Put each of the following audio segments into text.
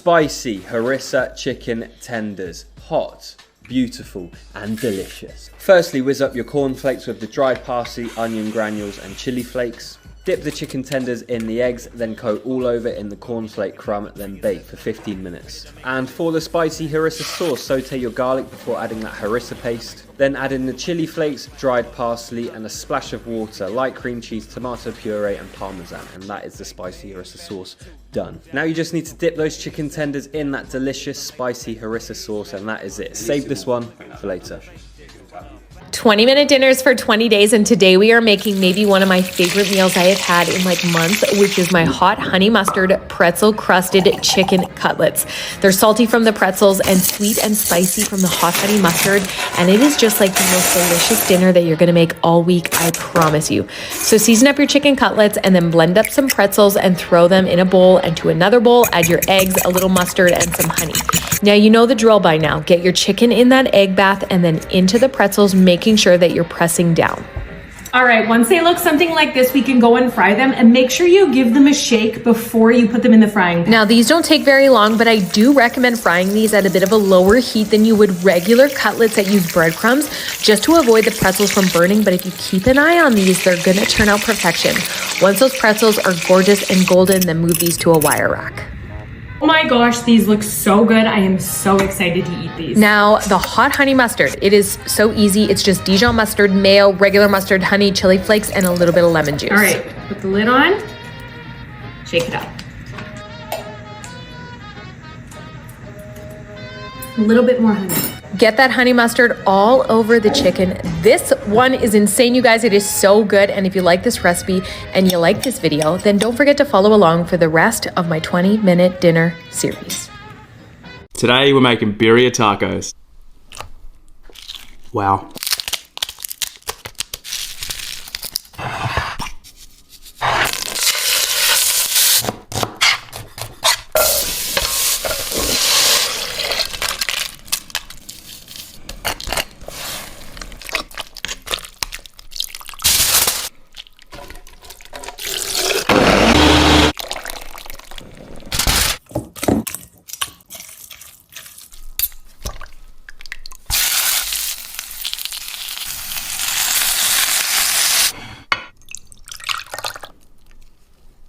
Spicy harissa chicken tenders. Hot, beautiful and delicious. Firstly, whiz up your cornflakes with the dried parsley, onion granules and chili flakes. Dip the chicken tenders in the eggs, then coat all over in the cornflake crumb, then bake for 15 minutes. And for the spicy harissa sauce, saute your garlic before adding that harissa paste. Then add in the chili flakes, dried parsley and a splash of water, light cream cheese, tomato puree and parmesan. And that is the spicy harissa sauce done. Now you just need to dip those chicken tenders in that delicious spicy harissa sauce, and that is it. Save this one for later. 20-minute dinners for 20 days, and today we are making maybe one of my favorite meals I have had in like months, which is my hot honey mustard pretzel crusted chicken cutlets. They're salty from the pretzels and sweet and spicy from the hot honey mustard, and it is just like the most delicious dinner that you're gonna make all week, I promise you. So season up your chicken cutlets and then blend up some pretzels and throw them in a bowl, and to another bowl add your eggs, a little mustard and some honey. Now you know the drill by now. Get your chicken in that egg bath and then into the pretzels, making sure that you're pressing down. All right, once they look something like this, we can go and fry them, and make sure you give them a shake before you put them in the frying pan. Now these don't take very long, but I do recommend frying these at a bit of a lower heat than you would regular cutlets that use breadcrumbs, just to avoid the pretzels from burning. But if you keep an eye on these, they're gonna turn out perfection. Once those pretzels are gorgeous and golden, then move these to a wire rack. Oh my gosh, these look so good. I am so excited to eat these. Now, the hot honey mustard. It is so easy. It's just Dijon mustard, mayo, regular mustard, honey, chili flakes, and a little bit of lemon juice. All right, put the lid on, shake it up. A little bit more honey. Get that honey mustard all over the chicken. This one is insane, you guys. It is so good. And if you like this recipe and you like this video, then don't forget to follow along for the rest of my 20-minute dinner series. Today we're making birria tacos. Wow.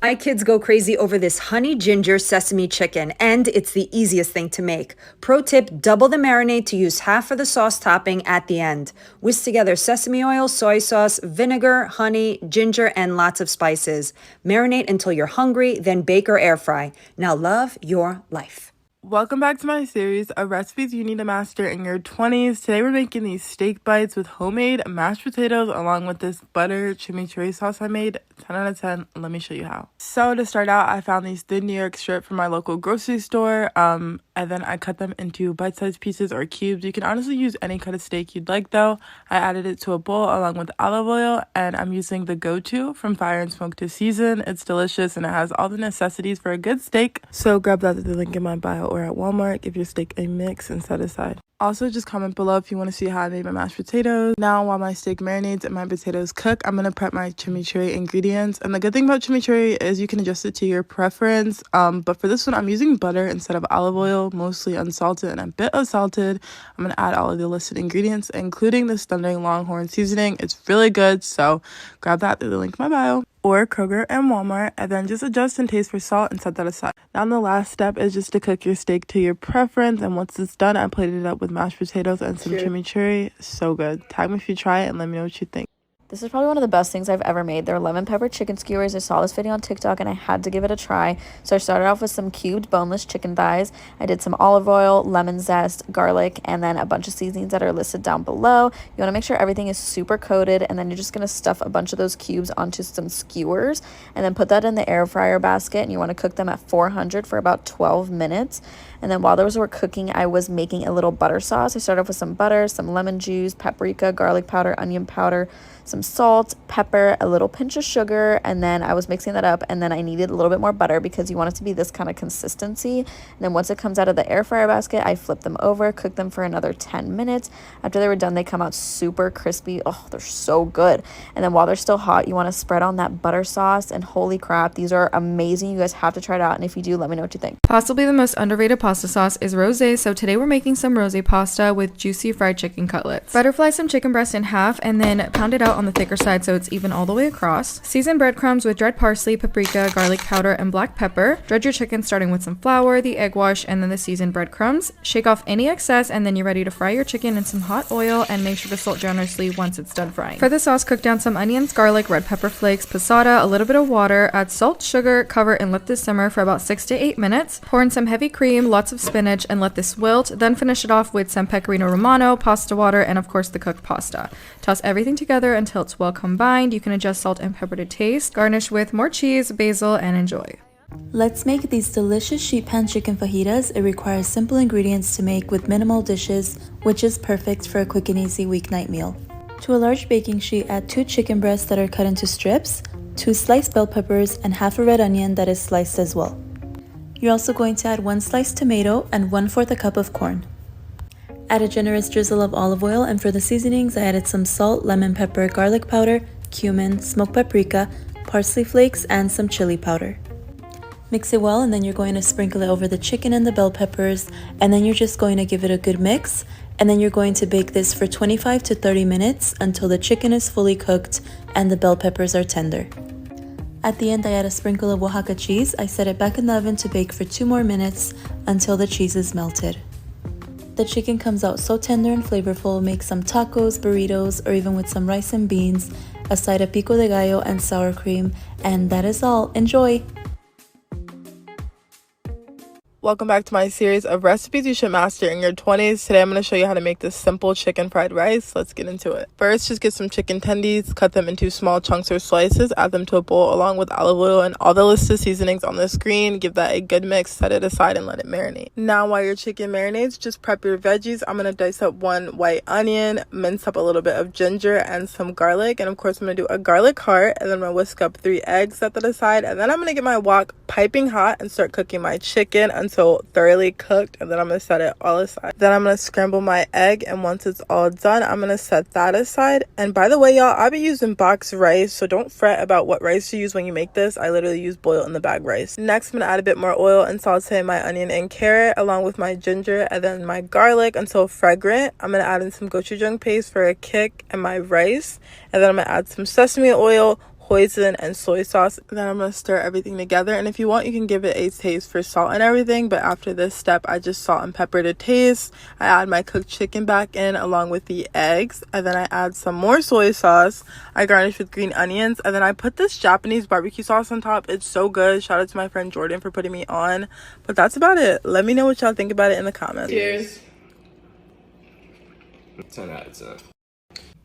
My kids go crazy over this honey ginger sesame chicken, and it's the easiest thing to make. Pro tip, double the marinade to use half of the sauce topping at the end. Whisk together sesame oil, soy sauce, vinegar, honey, ginger, and lots of spices. Marinate until you're hungry, then bake or air fry. Now love your life. Welcome back to my series of recipes you need to master in your 20s. Today we're making these steak bites with homemade mashed potatoes along with this butter chimichurri sauce I made. 10 out of 10. Let me show you how. So to start out, I found these thin New York strip from my local grocery store. And then I cut them into bite-sized pieces or cubes. You can honestly use any cut of steak you'd like though. I added it to a bowl along with olive oil, and I'm using the Go-To from Fire and Smoke to season. It's delicious and it has all the necessities for a good steak. So grab that at the link in my bio or at Walmart. Give your steak a mix and set aside. Also, just comment below if you want to see how I made my mashed potatoes. Now, while my steak marinates and my potatoes cook, I'm going to prep my chimichurri ingredients. And the good thing about chimichurri is you can adjust it to your preference. But for this one, I'm using butter instead of olive oil, mostly unsalted and a bit of salted. I'm going to add all of the listed ingredients, including this Thundering Longhorn seasoning. It's really good, so grab that through the link in my bio or Kroger and Walmart, and then just adjust and taste for salt and set that aside. Now the last step is just to cook your steak to your preference, and once it's done, I plated it up with mashed potatoes and some chimichurri. So good. Tag me if you try it and let me know what you think. This is probably one of the best things I've ever made. They're lemon pepper chicken skewers. I saw this video on TikTok and I had to give it a try. So I started off with some cubed boneless chicken thighs. I did some olive oil, lemon zest, garlic, and then a bunch of seasonings that are listed down below. You want to make sure everything is super coated, and then you're just going to stuff a bunch of those cubes onto some skewers and then put that in the air fryer basket, and you want to cook them at 400 for about 12 minutes. And then while those were cooking, I was making a little butter sauce. I started off with some butter, some lemon juice, paprika, garlic powder, onion powder, some salt, pepper, a little pinch of sugar, and then I was mixing that up, and then I needed a little bit more butter because you want it to be this kind of consistency. And then once it comes out of the air fryer basket, I flip them over, cook them for another 10 minutes. After they were done, they come out super crispy. Oh, they're so good. And then while they're still hot, you want to spread on that butter sauce, and holy crap, these are amazing. You guys have to try it out, and if you do, let me know what you think. Possibly the most underrated pasta sauce is rosé, so today we're making some rosé pasta with juicy fried chicken cutlets. Butterfly some chicken breast in half and then pound it out on the thicker side so it's even all the way across. Season breadcrumbs with dried parsley, paprika, garlic powder, and black pepper. Dredge your chicken starting with some flour, the egg wash, and then the seasoned breadcrumbs. Shake off any excess, and then you're ready to fry your chicken in some hot oil, and make sure to salt generously once it's done frying. For the sauce, cook down some onions, garlic, red pepper flakes, passata, a little bit of water, add salt, sugar, cover, and let this simmer for about 6 to 8 minutes. Pour in some heavy cream, lots of spinach, and let this wilt. Then finish it off with some pecorino romano, pasta water, and of course the cooked pasta. Toss everything together until it's well combined. You can adjust salt and pepper to taste. Garnish with more cheese, basil, and enjoy. Let's make these delicious sheet pan chicken fajitas. It requires simple ingredients to make with minimal dishes, which is perfect for a quick and easy weeknight meal. To a large baking sheet, add 2 chicken breasts that are cut into strips, 2 sliced bell peppers, and half a red onion that is sliced as well. You're also going to add 1 sliced tomato and 1/4 a cup of corn. Add a generous drizzle of olive oil, and for the seasonings, I added some salt, lemon pepper, garlic powder, cumin, smoked paprika, parsley flakes, and some chili powder. Mix it well, and then you're going to sprinkle it over the chicken and the bell peppers, and then you're just going to give it a good mix, and then you're going to bake this for 25 to 30 minutes until the chicken is fully cooked and the bell peppers are tender. At the end, I add a sprinkle of Oaxaca cheese. I set it back in the oven to bake for 2 more minutes until the cheese is melted. The chicken comes out so tender and flavorful. Make some tacos, burritos, or even with some rice and beans, a side of pico de gallo and sour cream, and that is all. Enjoy! Welcome back to my series of recipes you should master in your 20s. Today I'm going to show you how to make this simple chicken fried rice. Let's get into it. First, just get some chicken tendies, cut them into small chunks or slices, add them to a bowl along with olive oil and all the listed seasonings on the screen. Give that a good mix, set it aside, and let it marinate. Now while your chicken marinates, just prep your veggies. I'm going to dice up 1 white onion, mince up a little bit of ginger and some garlic, and of course I'm going to do a garlic heart, and then I'm going to whisk up 3 eggs, set that aside, and then I'm going to get my wok piping hot and start cooking my chicken until thoroughly cooked, and then I'm going to set it all aside. Then I'm going to scramble my egg, and once it's all done, I'm going to set that aside. And by the way, y'all, I'll be using boxed rice, so don't fret about what rice you use when you make this. I literally use boil in the bag rice. Next, I'm going to add a bit more oil and saute my onion and carrot along with my ginger and then my garlic until fragrant. I'm going to add in some gochujang paste for a kick and my rice, and then I'm going to add some sesame oil, hoisin, and soy sauce. Then I'm going to stir everything together, and if you want, you can give it a taste for salt and everything, but after this step, I just salt and pepper to taste. I add my cooked chicken back in along with the eggs, and then I add some more soy sauce. I garnish with green onions, and then I put this Japanese barbecue sauce on top. It's so good. Shout out to my friend Jordan for putting me on, but that's about it. Let me know what y'all think about it in the comments. Cheers. 10 out of 10.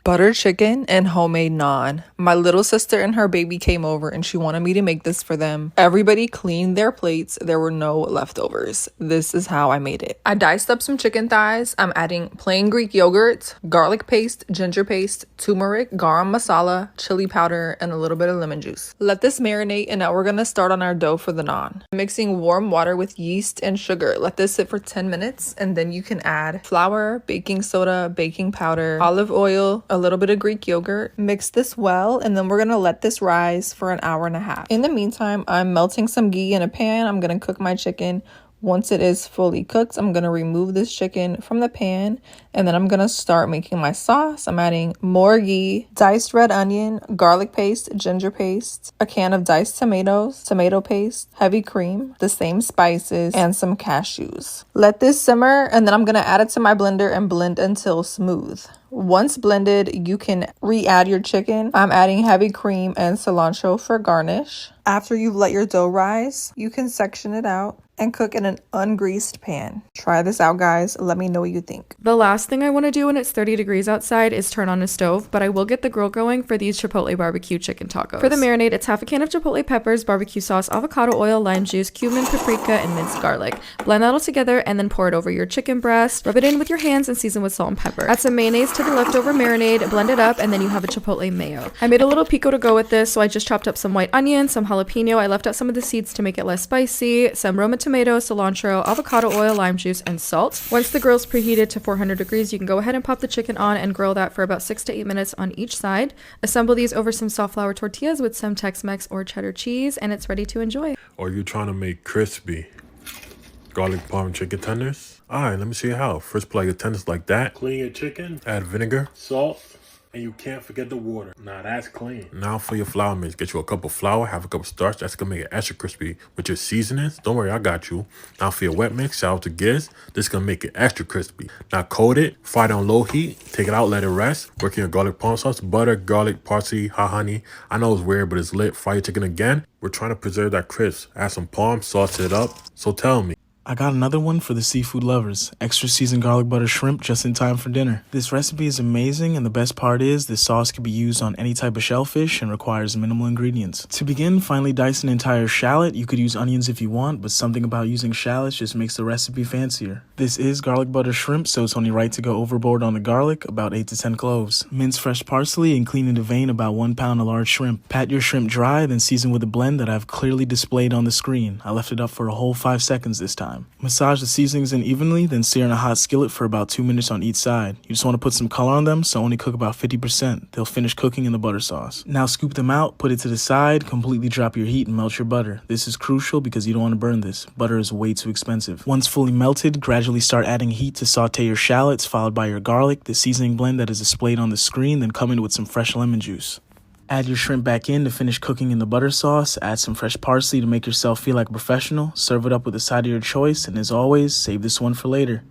Butter chicken and homemade naan. My little sister and her baby came over and she wanted me to make this for them. Everybody cleaned their plates. There were no leftovers. This is how I made it. I diced up some chicken thighs. I'm adding plain Greek yogurt, garlic paste, ginger paste, turmeric, garam masala, chili powder, and a little bit of lemon juice. Let this marinate, and now we're gonna start on our dough for the naan. Mixing warm water with yeast and sugar. Let this sit for 10 minutes, and then you can add flour, baking soda, baking powder, olive oil, a little bit of Greek yogurt. Mix this well, and then we're gonna let this rise for an hour and a half. In the meantime, I'm melting some ghee in a pan. I'm gonna cook my chicken. Once it is fully cooked, I'm gonna remove this chicken from the pan, and then I'm gonna start making my sauce. I'm adding more ghee, diced red onion, garlic paste, ginger paste, a can of diced tomatoes, tomato paste, heavy cream, the same spices, and some cashews. Let this simmer, and then I'm gonna add it to my blender and blend until smooth. Once blended, you can re-add your chicken. I'm adding heavy cream and cilantro for garnish. After you've let your dough rise, you can section it out. and cook in an ungreased pan. Try this out, guys. Let me know what you think. The last thing I want to do when it's 30 degrees outside is turn on a stove, but I will get the grill going for these chipotle barbecue chicken tacos. For the marinade, it's half a can of chipotle peppers, barbecue sauce, avocado oil, lime juice, cumin, paprika, and minced garlic. Blend that all together and then pour it over your chicken breast. Rub it in with your hands and season with salt and pepper. Add some mayonnaise to the leftover marinade, blend it up, and then you have a chipotle mayo. I made a little pico to go with this, so I just chopped up some white onion, some jalapeno. I left out some of the seeds to make it less spicy, some Roma tomato, cilantro, avocado oil, lime juice, and salt. Once the grill's preheated to 400 degrees, you can go ahead and pop the chicken on and grill that for about 6 to 8 minutes on each side. Assemble these over some soft flour tortillas with some Tex-Mex or cheddar cheese, and it's ready to enjoy. Or you're trying to make crispy garlic parm chicken tenders? Alright, let me show you how. First, put your tenders like that. Clean your chicken, add vinegar, salt, and you can't forget the water. Now that's clean. Now for your flour mix. Get you a cup of flour, half a cup of starch. That's gonna make it extra crispy. With your seasonings, don't worry, I got you. Now for your wet mix, shout out to Giz. This is gonna make it extra crispy. Now coat it, fry it on low heat, take it out, let it rest. Work in your garlic parm sauce, butter, garlic, parsley, hot honey. I know it's weird, but it's lit. Fry your chicken again. We're trying to preserve that crisp. Add some parm, sauce it up. So tell me. I got another one for the seafood lovers. Extra seasoned garlic butter shrimp just in time for dinner. This recipe is amazing, and the best part is this sauce can be used on any type of shellfish and requires minimal ingredients. To begin, finely dice an entire shallot. You could use onions if you want, but something about using shallots just makes the recipe fancier. This is garlic butter shrimp, so it's only right to go overboard on the garlic, about 8 to 10 cloves. Mince fresh parsley and clean and devein about 1 pound of large shrimp. Pat your shrimp dry, then season with a blend that I've clearly displayed on the screen. I left it up for a whole 5 seconds this time. Massage the seasonings in evenly, then sear in a hot skillet for about 2 minutes on each side. You just want to put some color on them, so only cook about 50%. They'll finish cooking in the butter sauce. Now scoop them out, put it to the side, completely drop your heat and melt your butter. This is crucial because you don't want to burn this. Butter is way too expensive. Once fully melted, gradually start adding heat to saute your shallots, followed by your garlic, the seasoning blend that is displayed on the screen, then come in with some fresh lemon juice. Add your shrimp back in to finish cooking in the butter sauce. Add some fresh parsley to make yourself feel like a professional. Serve it up with a side of your choice, and as always, save this one for later.